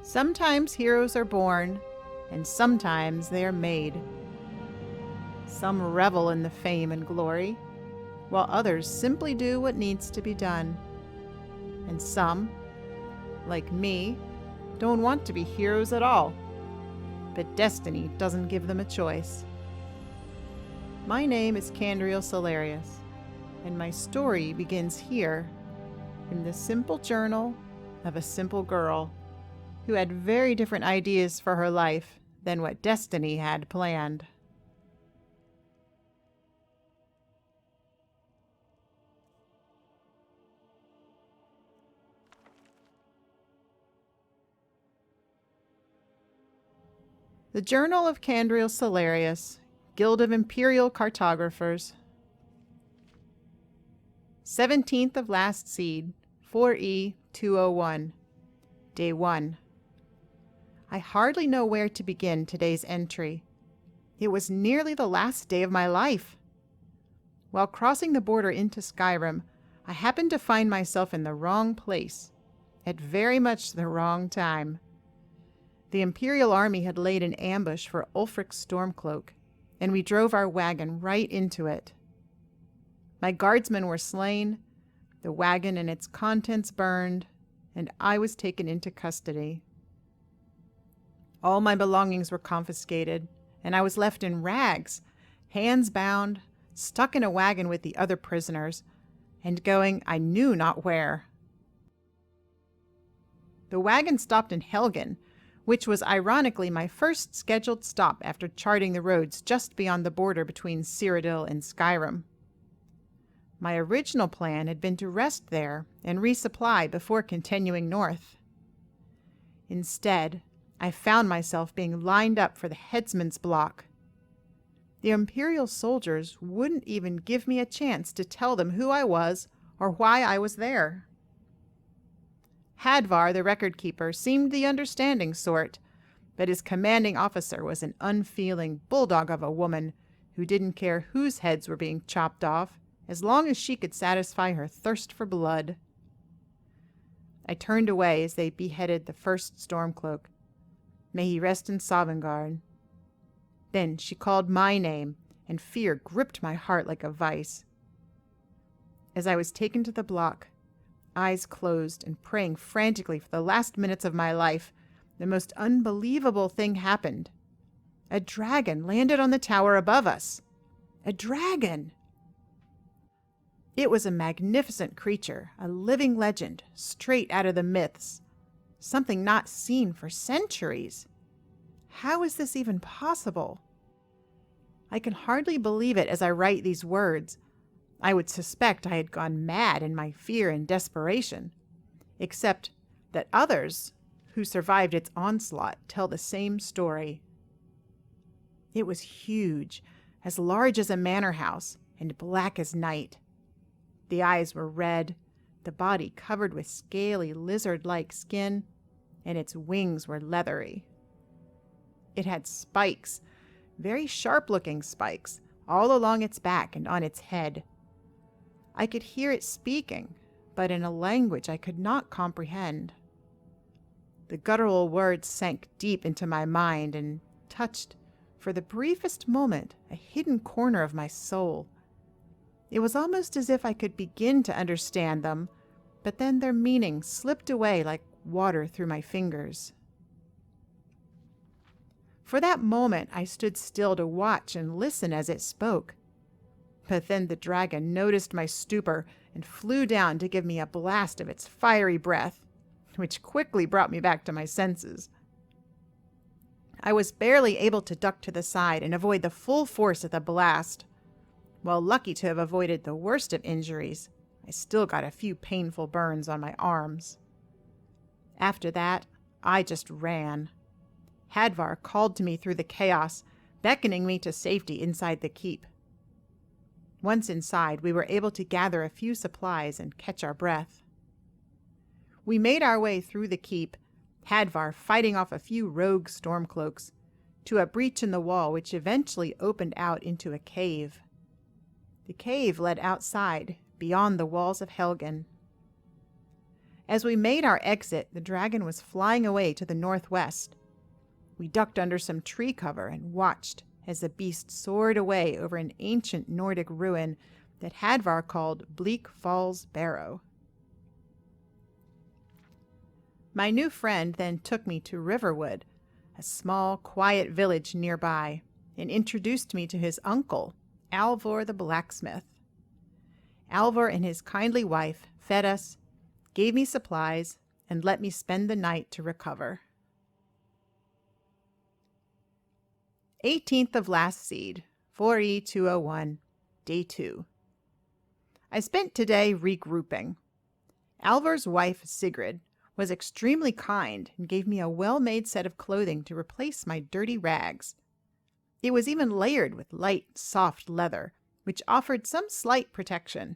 Sometimes heroes are born, and sometimes they are made. Some revel in the fame and glory, while others simply do what needs to be done. And some, like me, don't want to be heroes at all, but destiny doesn't give them a choice. My name is Kandriel Selarius, and my story begins here, in the simple journal of a simple girl who had very different ideas for her life than what destiny had planned. The Journal of Kandriel Selarius, Guild of Imperial Cartographers. 17th of last seed, 4E 201. Day 1. I hardly know where to begin today's entry. It was nearly the last day of my life. While crossing the border into Skyrim, I happened to find myself in the wrong place, at very much the wrong time. The Imperial army had laid an ambush for Ulfric's Stormcloak, and we drove our wagon right into it. My guardsmen were slain, the wagon and its contents burned, and I was taken into custody. All my belongings were confiscated, and I was left in rags, hands bound, stuck in a wagon with the other prisoners, and going I knew not where. The wagon stopped in Helgen, which was ironically my first scheduled stop after charting the roads just beyond the border between Cyrodiil and Skyrim. My original plan had been to rest there and resupply before continuing north. Instead, I found myself being lined up for the headsman's block. The Imperial soldiers wouldn't even give me a chance to tell them who I was or why I was there. Hadvar, the record keeper, seemed the understanding sort, but his commanding officer was an unfeeling bulldog of a woman who didn't care whose heads were being chopped off as long as she could satisfy her thirst for blood. I turned away as they beheaded the first Stormcloak. May he rest in Sovngarde. Then she called my name, and fear gripped my heart like a vice. As I was taken to the block, eyes closed and praying frantically for the last minutes of my life, the most unbelievable thing happened. A dragon landed on the tower above us. A dragon! It was a magnificent creature, a living legend, straight out of the myths. Something not seen for centuries. How is this even possible? I can hardly believe it as I write these words. I would suspect I had gone mad in my fear and desperation, except that others who survived its onslaught tell the same story. It was huge, as large as a manor house, and black as night. The eyes were red, the body covered with scaly lizard-like skin, and its wings were leathery. It had spikes, very sharp-looking spikes, all along its back and on its head. I could hear it speaking, but in a language I could not comprehend. The guttural words sank deep into my mind and touched, for the briefest moment, a hidden corner of my soul. It was almost as if I could begin to understand them, but then their meaning slipped away like water through my fingers. For that moment I stood still to watch and listen as it spoke. But then the dragon noticed my stupor and flew down to give me a blast of its fiery breath, which quickly brought me back to my senses. I was barely able to duck to the side and avoid the full force of the blast. While lucky to have avoided the worst of injuries, I still got a few painful burns on my arms. After that, I just ran. Hadvar called to me through the chaos, beckoning me to safety inside the keep. Once inside, we were able to gather a few supplies and catch our breath. We made our way through the keep, Hadvar fighting off a few rogue Stormcloaks, to a breach in the wall which eventually opened out into a cave. The cave led outside, beyond the walls of Helgen. As we made our exit, the dragon was flying away to the northwest. We ducked under some tree cover and watched as the beast soared away over an ancient Nordic ruin that Hadvar called Bleak Falls Barrow. My new friend then took me to Riverwood, a small, quiet village nearby, and introduced me to his uncle, Alvor the blacksmith. Alvor and his kindly wife fed us, gave me supplies, and let me spend the night to recover. 18th of last seed, 4E201, Day 2. I spent today regrouping. Alvor's wife, Sigrid, was extremely kind and gave me a well-made set of clothing to replace my dirty rags. It was even layered with light, soft leather, which offered some slight protection.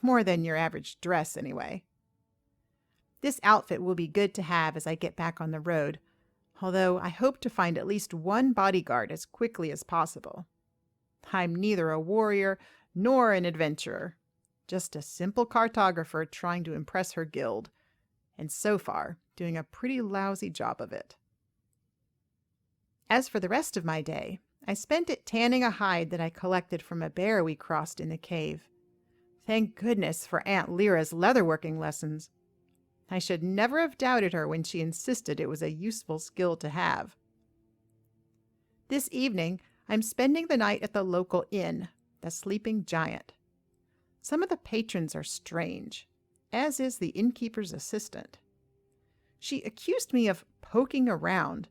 More than your average dress, anyway. This outfit will be good to have as I get back on the road, although I hope to find at least one bodyguard as quickly as possible. I'm neither a warrior nor an adventurer, just a simple cartographer trying to impress her guild, and so far doing a pretty lousy job of it. As for the rest of my day, I spent it tanning a hide that I collected from a bear we crossed in the cave. Thank goodness for Aunt Lyra's leatherworking lessons. I should never have doubted her when she insisted it was a useful skill to have. This evening, I'm spending the night at the local inn, the Sleeping Giant. Some of the patrons are strange, as is the innkeeper's assistant. She accused me of poking around,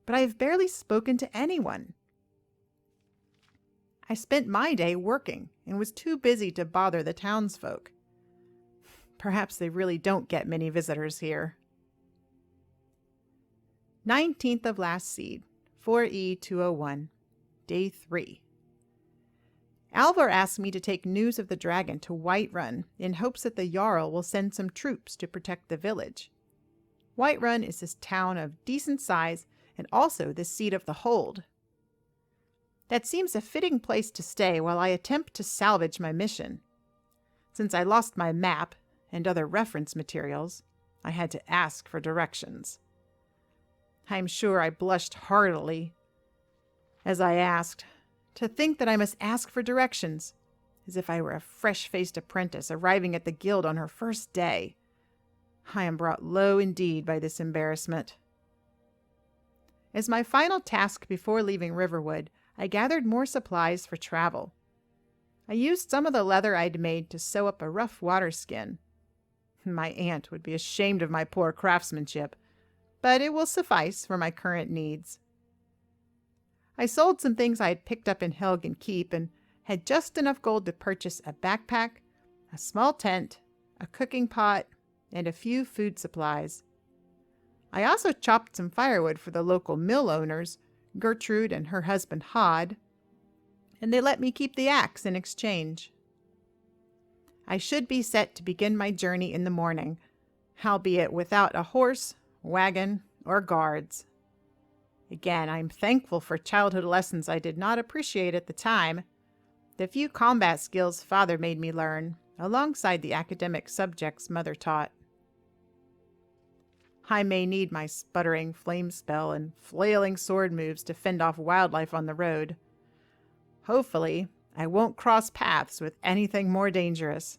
but I have barely spoken to anyone. I spent my day working and was too busy to bother the townsfolk. Perhaps they really don't get many visitors here. 19th of last seed, 4E201, Day 3. Alvor asked me to take news of the dragon to Whiterun in hopes that the Jarl will send some troops to protect the village. Whiterun is this town of decent size and also the seat of the hold. That seems a fitting place to stay while I attempt to salvage my mission. Since I lost my map and other reference materials, I had to ask for directions. I'm sure I blushed heartily as I asked. To think that I must ask for directions, as if I were a fresh-faced apprentice arriving at the guild on her first day. I am brought low indeed by this embarrassment. As my final task before leaving Riverwood, I gathered more supplies for travel. I used some of the leather I'd made to sew up a rough water skin. My aunt would be ashamed of my poor craftsmanship, but it will suffice for my current needs. I sold some things I had picked up in Helgen Keep and had just enough gold to purchase a backpack, a small tent, a cooking pot, and a few food supplies. I also chopped some firewood for the local mill owners, Gertrude and her husband Hod, and they let me keep the axe in exchange. I should be set to begin my journey in the morning, albeit without a horse, wagon, or guards. Again, I'm thankful for childhood lessons I did not appreciate at the time, the few combat skills Father made me learn, alongside the academic subjects Mother taught. I may need my sputtering flame spell and flailing sword moves to fend off wildlife on the road. Hopefully, I won't cross paths with anything more dangerous.